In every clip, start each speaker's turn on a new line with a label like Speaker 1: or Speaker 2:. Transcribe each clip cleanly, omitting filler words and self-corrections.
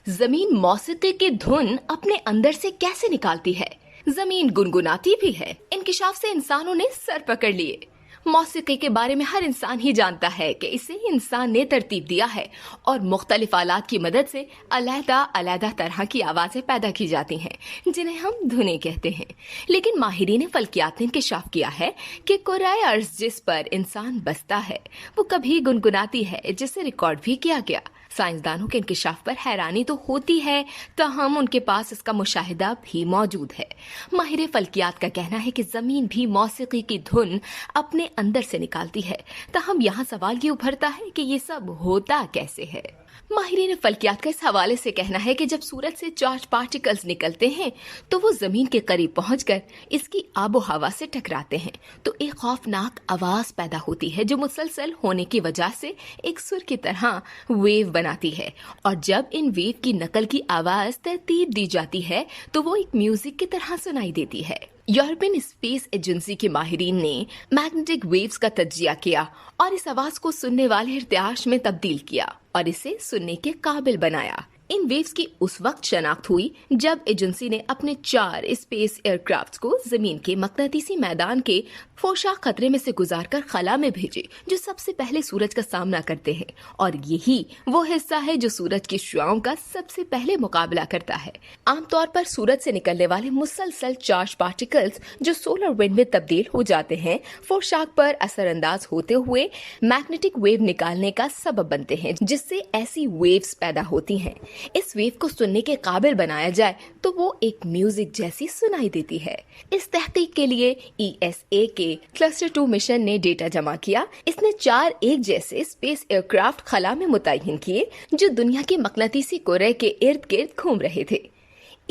Speaker 1: जमीन मौसीकी की धुन अपने अंदर से कैसे निकालती है? जमीन गुनगुनाती भी है। इंकिशाफ से इंसानों ने सर पकड़ लिए। मौसीकी के बारे में हर इंसान ही जानता है कि इसे इंसान ने तरतीब दिया है और मुख्तलिफ आलात की मदद से अलग-अलग तरह की आवाजें पैदा की जाती हैं, जिन्हें हम धुनें कहते हैं। लेकिन माहिरीन फल्कियात ने इंकिशाफ किया है कि कुराए अर्ज़ जिस पर इंसान बसता है वो कभी गुनगुनाती है, जिसे रिकॉर्ड भी किया गया। साइंसदानों के इंकिशाफ पर हैरानी तो होती है, ताहम उनके पास इसका मुशाहिदा भी मौजूद है। माहिर फल्कियात का कहना है कि जमीन भी मौसीकी की धुन अपने अंदर से निकालती है। ताहम यहाँ सवाल ये उभरता है कि ये सब होता कैसे है। माहिरीन फल्कियात का इस हवाले से कहना है कि जब सूरज से चार्ज पार्टिकल्स निकलते हैं तो वो जमीन के करीब पहुंचकर इसकी आबो हवा से टकराते हैं, तो एक खौफनाक आवाज पैदा होती है जो मुसलसल होने की वजह से एक सुर की तरह वेव बनाती है। और जब इन वेव की नकल की आवाज तरतीब दी जाती है तो वो एक म्यूजिक की तरह सुनाई देती है। यूरोपियन स्पेस एजेंसी के माहिरीन ने मैग्नेटिक वेव्स का तज्जिया किया और इस आवाज को सुनने वाले इर्तियाश में तब्दील किया और इसे सुनने के काबिल बनाया। इन वेव्स की उस वक्त शनाख्त हुई जब एजेंसी ने अपने 4 स्पेस एयरक्राफ्ट्स को जमीन के मकनातीसी मैदान के फोशाक खतरे में से गुजारकर खला में भेजे, जो सबसे पहले सूरज का सामना करते हैं, और यही वो हिस्सा है जो सूरज की शुआओं का सबसे पहले मुकाबला करता है। आमतौर पर सूरज से निकलने वाले मुसलसल चार्ज पार्टिकल्स जो सोलर विंड में तब्दील हो जाते हैं, फोशाक पर असरअंदाज होते हुए मैग्नेटिक वेव निकालने का सबब बनते हैं, जिससे ऐसी वेव्स पैदा होती हैं। इस वेव को सुनने के काबिल बनाया जाए तो वो एक म्यूजिक जैसी सुनाई देती है। इस तहकीक के लिए ESA के क्लस्टर 2 मिशन ने डेटा जमा किया। इसने 4 एक जैसे स्पेस एयरक्राफ्ट खला में मुतय्यन किए जो दुनिया के मकनातीसी कुरे के इर्द गिर्द घूम रहे थे।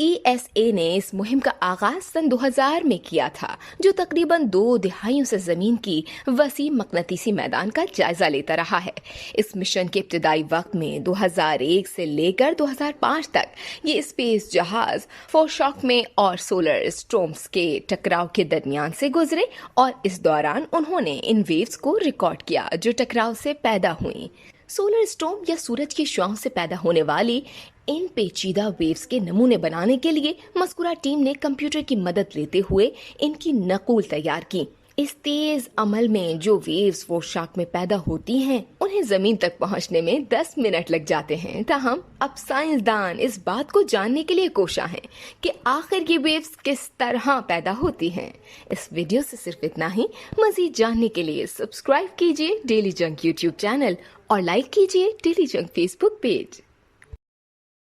Speaker 1: ESA ने इस मुहिम का आगाज सन 2000 में किया था, जो तकरीबन 2 दहाइयों से जमीन की वसी मकनातीसी मैदान का जायजा लेता रहा है। इस मिशन के इब्तिदाई वक्त में 2001 से लेकर 2005 तक ये स्पेस जहाज फोशाक में और सोलर स्टॉर्म्स के टकराव के दरमियान से गुजरे और इस दौरान उन्होंने इन वेव्स को रिकॉर्ड किया जो टकराव से पैदा हुई। सोलर स्टॉर्म या सूरज की शुआओं से पैदा होने वाली इन पेचीदा वेव्स के नमूने बनाने के लिए मज़कूरा टीम ने कंप्यूटर की मदद लेते हुए इनकी नकूल तैयार की। इस तेज अमल में जो वेव्स फोशाक में पैदा होती हैं, उन्हें जमीन तक पहुंचने में 10 मिनट लग जाते हैं। ताहम अब साइंसदान इस बात को जानने के लिए कोशा हैं कि आखिर ये वेव्स किस तरह पैदा होती हैं। इस वीडियो से सिर्फ इतना ही। मजीद जानने के लिए सब्सक्राइब कीजिए डेली जंक YouTube चैनल और लाइक कीजिए डेली जंक Facebook पेज।